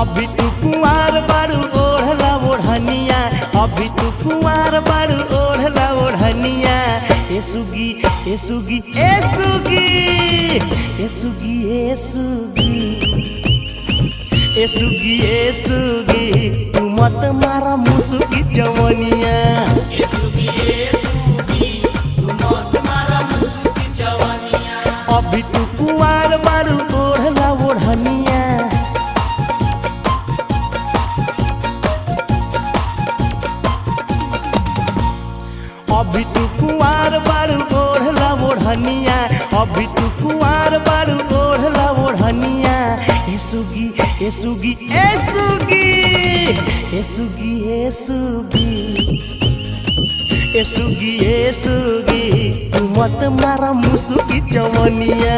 अभी तू कुंवार बारू ओढ़ला ओढ़निया, अभी तू कुंवार बारू ओढ़ला ओढ़निया। ए सुगी ए सुगी ए सुगी ए सुगी ए सुगी ए सुगी ए सुगी तू मत मारा मुसुकी जवनिया। ए सुगी तू मत मारा मुसुकी जवनिया। अभी तू कुंवार बारू ओढ़ला ओढ़निया, अभी तू कुंवार बारू ओढ़ला ओढ़निया, अभी तू कुंवार बारू ओढ़ला ओढ़निया। ए सुगी ए सुगी ए सुगी ए सुगी ए सुगी ए सुगी ए सुगी तू मत मारा मुसुकी जवनिया।